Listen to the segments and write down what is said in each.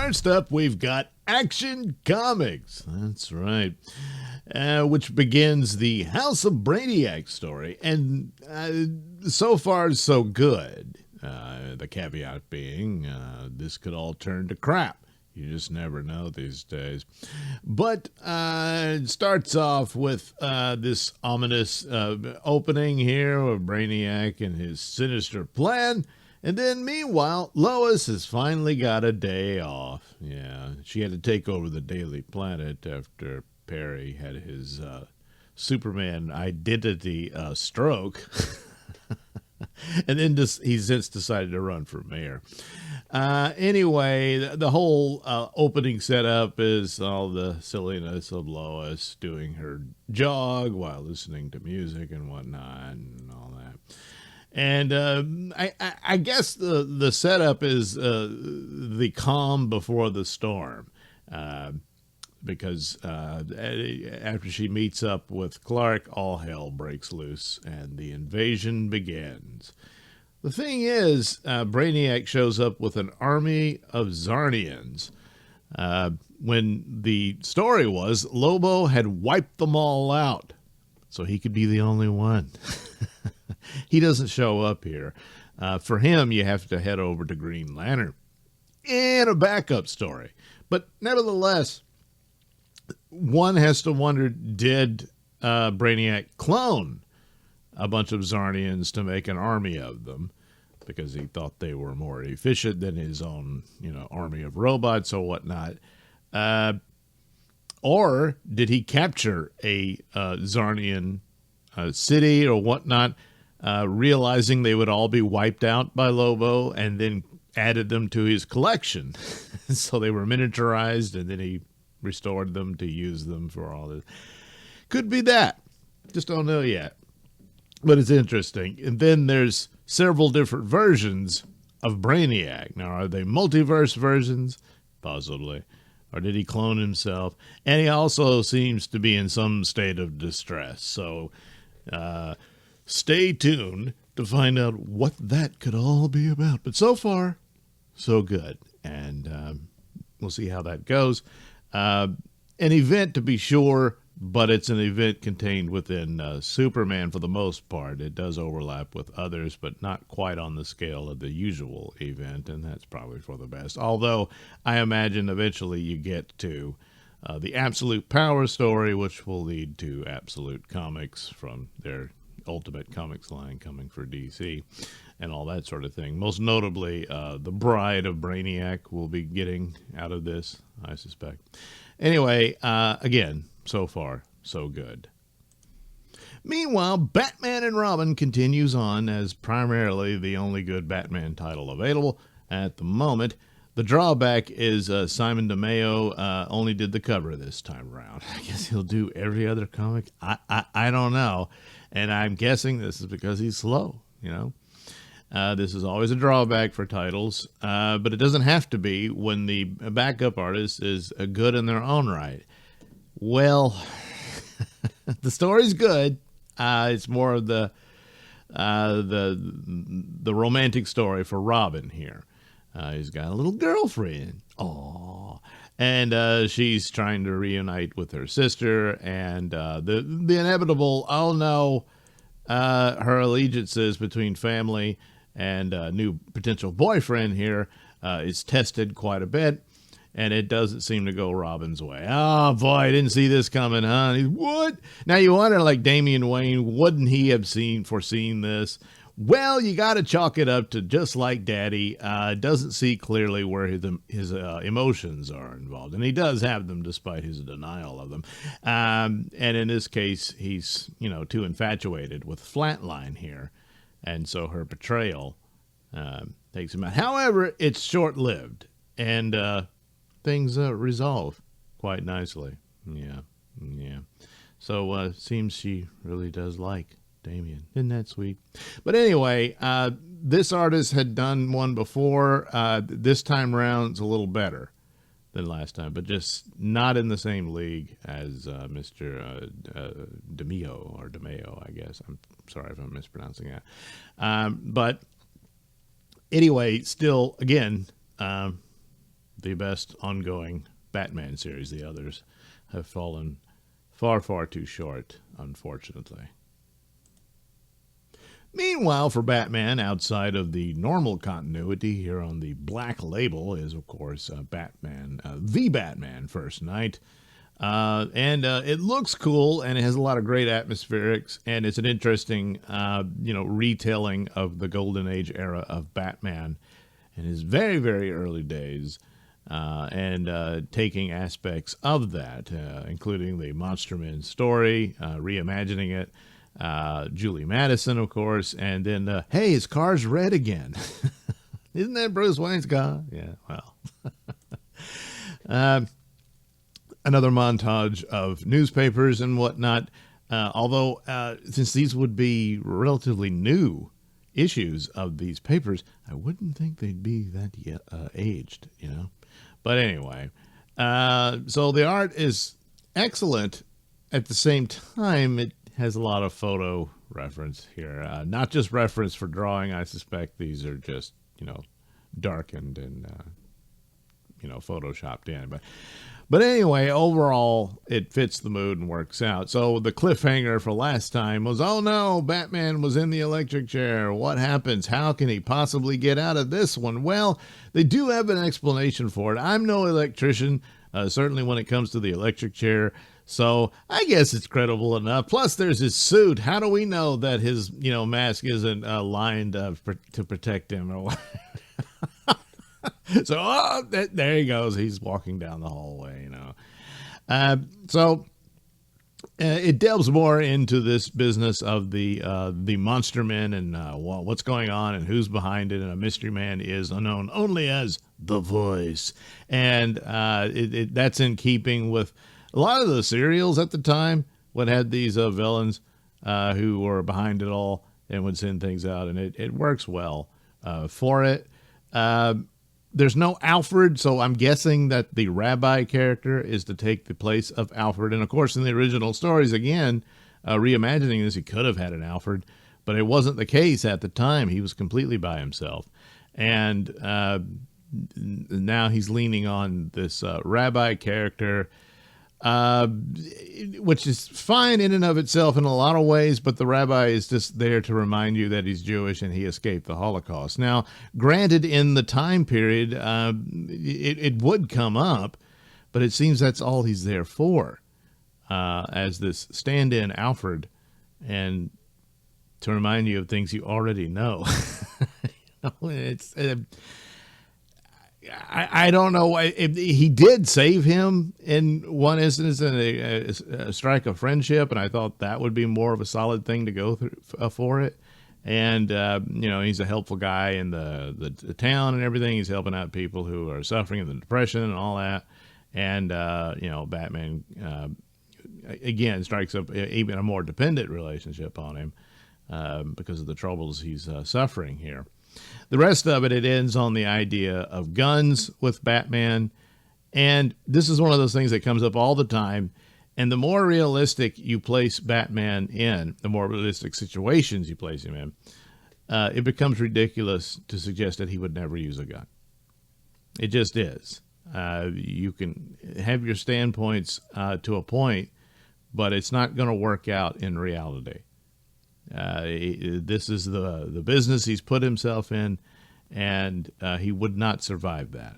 First up, we've got Action Comics. That's right. Which begins the House of Brainiac story. And so far, so good. The caveat being, this could all turn to crap. You just never know these days. But it starts off with this ominous opening here of Brainiac and his sinister plan. And then, meanwhile, Lois has finally got a day off. Yeah, she had to take over the Daily Planet after Perry had his Superman identity stroke. And then he's since decided to run for mayor. Anyway, the whole opening setup is all the silliness of Lois doing her jog while listening to music and whatnot and all that. And I guess the setup is the calm before the storm. Because after she meets up with Clark, all hell breaks loose and the invasion begins. The thing is, Brainiac shows up with an army of Zarnians. When the story was, Lobo had wiped them all out, so he could be the only one. He doesn't show up here. For him, you have to head over to Green Lantern and a backup story. But nevertheless, one has to wonder, did Brainiac clone a bunch of Zarnians to make an army of them because he thought they were more efficient than his own, army of robots or whatnot? Or did he capture a Zarnian city or whatnot, realizing they would all be wiped out by Lobo, and then added them to his collection? So they were miniaturized, and then he restored them to use them for all this. Could be that. Just don't know yet. But it's interesting. And then there's several different versions of Brainiac. Now, are they multiverse versions? Possibly. Or did he clone himself? And he also seems to be in some state of distress. So stay tuned to find out what that could all be about. But so far, so good. And we'll see how that goes. An event to be sure, but it's an event contained within Superman for the most part. It does overlap with others, but not quite on the scale of the usual event, and that's probably for the best. Although I imagine eventually you get to the Absolute Power story, which will lead to Absolute Comics from their Ultimate Comics line coming for DC and all that sort of thing. Most notably, the Bride of Brainiac will be getting out of this, I suspect. Anyway, again, so far, so good. Meanwhile, Batman and Robin continues on as primarily the only good Batman title available at the moment. The drawback is Simon DeMeo only did the cover this time around. I guess he'll do every other comic. I don't know. And I'm guessing this is because he's slow, This is always a drawback for titles, but it doesn't have to be when the backup artist is good in their own right. Well, the story's good. It's more of the romantic story for Robin here. He's got a little girlfriend. Aww. And she's trying to reunite with her sister, and the inevitable, oh no, her allegiances between family and new potential boyfriend here is tested quite a bit, and it doesn't seem to go Robin's way. Oh boy, I didn't see this coming, huh? What? Now you wonder, like Damian Wayne, wouldn't he have foreseen this? Well, you got to chalk it up to just like Daddy. Doesn't see clearly where his emotions are involved, and he does have them despite his denial of them. And in this case, he's too infatuated with Flatline here, and so her betrayal takes him out. However, it's short-lived, and things resolve quite nicely. Yeah. So seems she really does like Damien. Isn't that sweet? But anyway, this artist had done one before. This time around, it's a little better than last time, but just not in the same league as Mr. DeMeo, I guess. I'm sorry if I'm mispronouncing that. But anyway, still, again, the best ongoing Batman series. The others have fallen far, far too short, unfortunately. Meanwhile, for Batman, outside of the normal continuity here on the Black Label is, of course, Batman, the Batman First Night. It looks cool, and it has a lot of great atmospherics, and it's an interesting, retelling of the Golden Age era of Batman in his very, very early days, and taking aspects of that, including the Monster Men story, reimagining it, Julie Madison, of course, and then, hey, his car's red again. Isn't that Bruce Wayne's car? Yeah, well. Another montage of newspapers and whatnot, although since these would be relatively new issues of these papers, I wouldn't think they'd be that aged, But anyway, so the art is excellent. At the same time, it has a lot of photo reference here. Not just reference for drawing. I suspect these are just, darkened and, photoshopped in. But anyway, overall, it fits the mood and works out. So the cliffhanger for last time was, oh no, Batman was in the electric chair. What happens? How can he possibly get out of this one? Well, they do have an explanation for it. I'm no electrician, certainly when it comes to the electric chair. So I guess it's credible enough. Plus, there's his suit. How do we know that his, mask isn't lined to protect him or what? So there he goes. He's walking down the hallway, it delves more into this business of the Monster Men and what's going on and who's behind it. And a mystery man is known only as the Voice, and that's in keeping with a lot of the serials at the time. What had these villains who were behind it all and would send things out, and it works well for it. There's no Alfred, so I'm guessing that the rabbi character is to take the place of Alfred. And, of course, in the original stories, again, reimagining this, he could have had an Alfred, but it wasn't the case at the time. He was completely by himself. And now he's leaning on this rabbi character, which is fine in and of itself in a lot of ways, but the rabbi is just there to remind you that he's Jewish and he escaped the Holocaust. Now, granted, in the time period, it would come up, but it seems that's all he's there for, as this stand-in Alfred, and to remind you of things you already know. It's... I don't know why he did save him in one instance in a strike of friendship, and I thought that would be more of a solid thing to go through for it. And he's a helpful guy in the town and everything. He's helping out people who are suffering of the depression and all that. And Batman again strikes up even a more dependent relationship on him because of the troubles he's suffering here. The rest of it ends on the idea of guns with Batman. And this is one of those things that comes up all the time. And the more realistic you place Batman in, the more realistic situations you place him in, it becomes ridiculous to suggest that he would never use a gun. It just is. You can have your standpoints to a point, but it's not going to work out in reality. This is the business he's put himself in, and he would not survive that.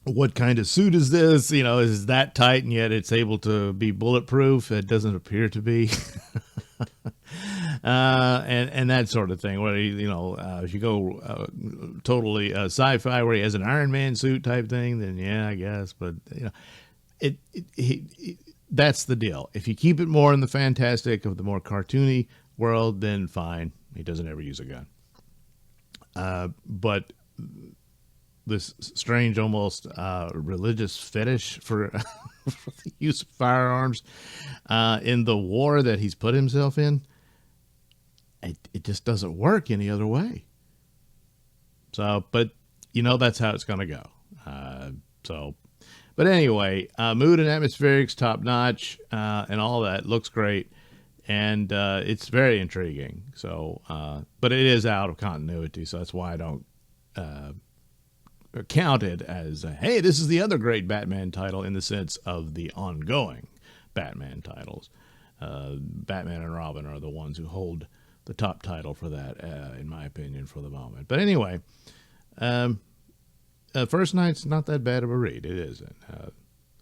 What kind of suit is this? Is that tight and yet it's able to be bulletproof? It doesn't appear to be. And that sort of thing. Where if you go totally sci-fi, where he has an Iron Man suit type thing, then yeah, I guess. But that's the deal. If you keep it more in the fantastic of the more cartoony world, then fine. He doesn't ever use a gun. But this strange, almost religious fetish for the use of firearms in the war that he's put himself in, it just doesn't work any other way. So, but that's how it's going to go. But anyway, mood and atmospherics top notch, and all that looks great, and it's very intriguing. So, but it is out of continuity, so that's why I don't counted as, hey, this is the other great Batman title in the sense of the ongoing Batman titles. Batman and Robin are the ones who hold the top title for that, in my opinion, for the moment. But anyway, First Night's not that bad of a read. It isn't.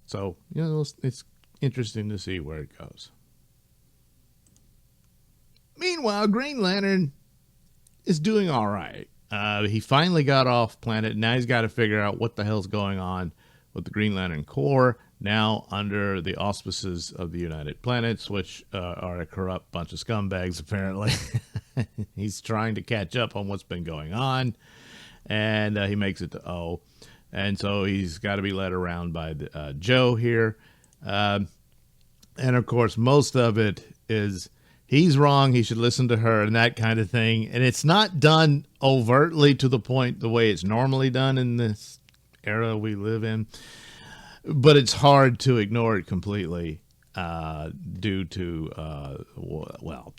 So, it's interesting to see where it goes. Meanwhile, Green Lantern is doing all right. He finally got off planet. Now he's got to figure out what the hell's going on with the Green Lantern Corps, now under the auspices of the United Planets, which are a corrupt bunch of scumbags, apparently. He's trying to catch up on what's been going on, and he makes it to O. And so he's got to be led around by Joe here. And, of course, most of it is he's wrong, he should listen to her, and that kind of thing. And it's not done overtly to the point the way it's normally done in this era we live in. But it's hard to ignore it completely due to,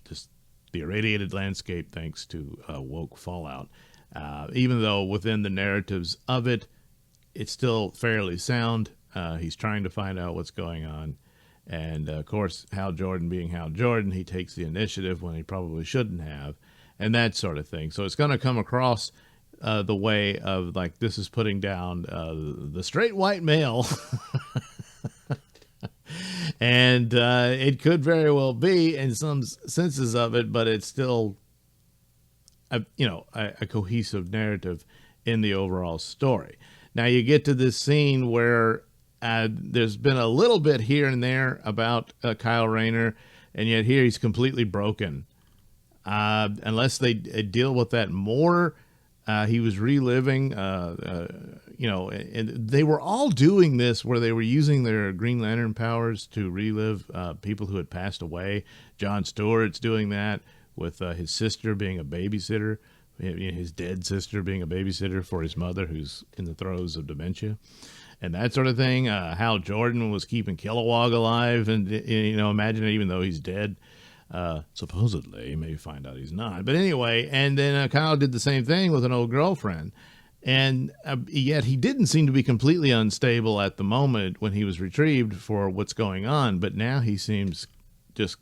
just the irradiated landscape thanks to woke fallout. Even though within the narratives of it, it's still fairly sound. He's trying to find out what's going on. And, of course, Hal Jordan being Hal Jordan, he takes the initiative when he probably shouldn't have, and that sort of thing. So it's going to come across the way of, like, this is putting down the straight white male. And it could very well be in some senses of it, but it's still, a cohesive narrative in the overall story. Now you get to this scene where there's been a little bit here and there about Kyle Rayner, and yet here he's completely broken. Unless they deal with that more, he was reliving, and they were all doing this where they were using their Green Lantern powers to relive people who had passed away. Jon Stewart's doing that with his sister being a babysitter, his dead sister being a babysitter for his mother who's in the throes of dementia. And that sort of thing. Hal Jordan was keeping Kilowog alive, and imagine it, even though he's dead, supposedly. Maybe find out he's not. But anyway, and then Kyle did the same thing with an old girlfriend, and yet he didn't seem to be completely unstable at the moment when he was retrieved for what's going on. But now he seems just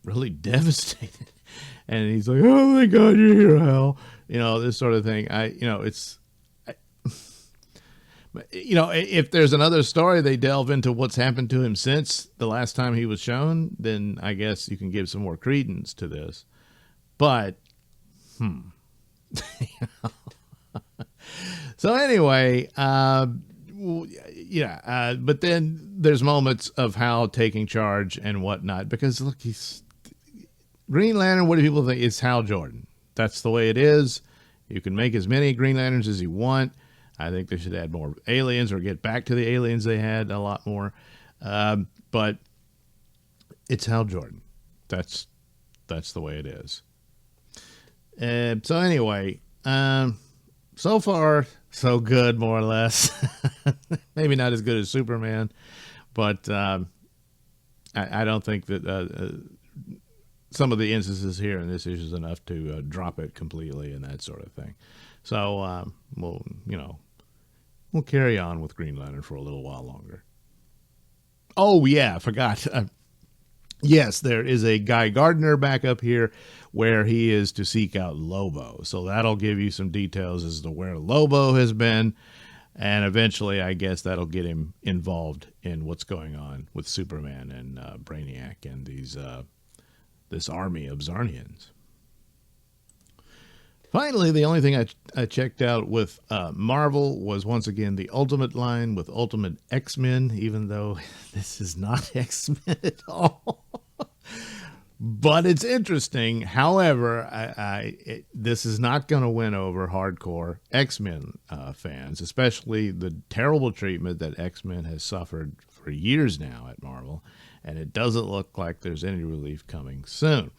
really devastated, and he's like, "Oh my God, you're here, Hal." This sort of thing. If there's another story, they delve into what's happened to him since the last time he was shown, then I guess you can give some more credence to this. But, So anyway, but then there's moments of Hal taking charge and whatnot, because look, he's Green Lantern. What do people think? It's Hal Jordan. That's the way it is. You can make as many Green Lanterns as you want. I think they should add more aliens or get back to the aliens they had a lot more. But it's Hal Jordan. That's the way it is. So anyway, so far, so good, more or less. Maybe not as good as Superman, but I don't think that some of the instances here in this issue is enough to drop it completely and that sort of thing. So we'll carry on with Green Lantern for a little while longer. Oh, yeah, I forgot. Yes, there is a Guy Gardner back up here where he is to seek out Lobo. So that'll give you some details as to where Lobo has been. And eventually, I guess that'll get him involved in what's going on with Superman and Brainiac and this army of Zarnians. Finally, the only thing I checked out with Marvel was once again the Ultimate line with Ultimate X-Men, even though this is not X-Men at all. But it's interesting. However, this is not going to win over hardcore X-Men fans, especially the terrible treatment that X-Men has suffered for years now at Marvel, and it doesn't look like there's any relief coming soon.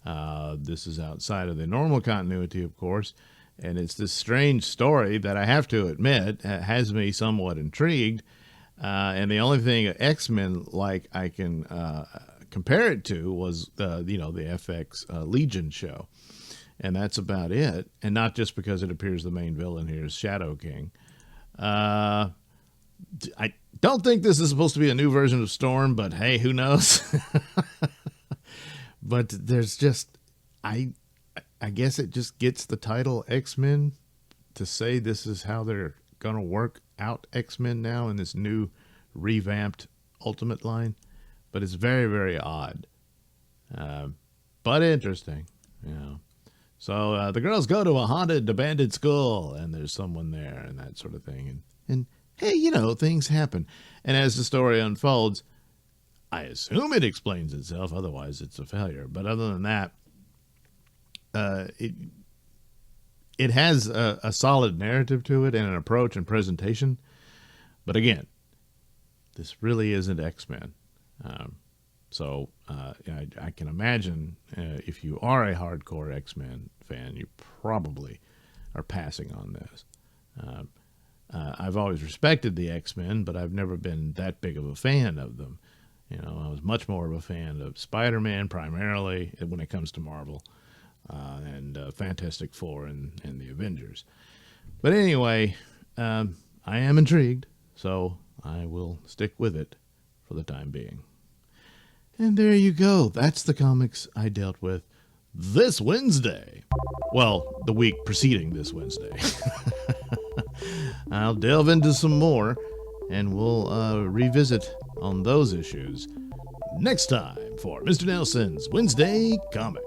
This is outside of the normal continuity, of course, and it's this strange story that I have to admit has me somewhat intrigued. And the only thing X-Men like I can compare it to was the FX Legion show, and that's about it. And not just because it appears the main villain here is Shadow King. I don't think this is supposed to be a new version of Storm, but hey, who knows? But there's just, I guess it just gets the title X-Men to say this is how they're going to work out X-Men now in this new revamped Ultimate line. But it's very, very odd. But interesting, you know. So the girls go to a haunted, abandoned school, and there's someone there and that sort of thing. And hey, you know, things happen. And as the story unfolds, I assume it explains itself. Otherwise, it's a failure. But other than that, it has a solid narrative to it and an approach and presentation. But again, this really isn't X-Men. So I can imagine if you are a hardcore X-Men fan, you probably are passing on this. I've always respected the X-Men, but I've never been that big of a fan of them. You know, I was much more of a fan of Spider-Man primarily when it comes to Marvel, and Fantastic Four and the Avengers. But anyway, I am intrigued, so I will stick with it for the time being. And there you go. That's the comics I dealt with this Wednesday. Well, the week preceding this Wednesday. I'll delve into some more, and we'll revisit on those issues next time for Mr. Nailsin's Wednesday Comics.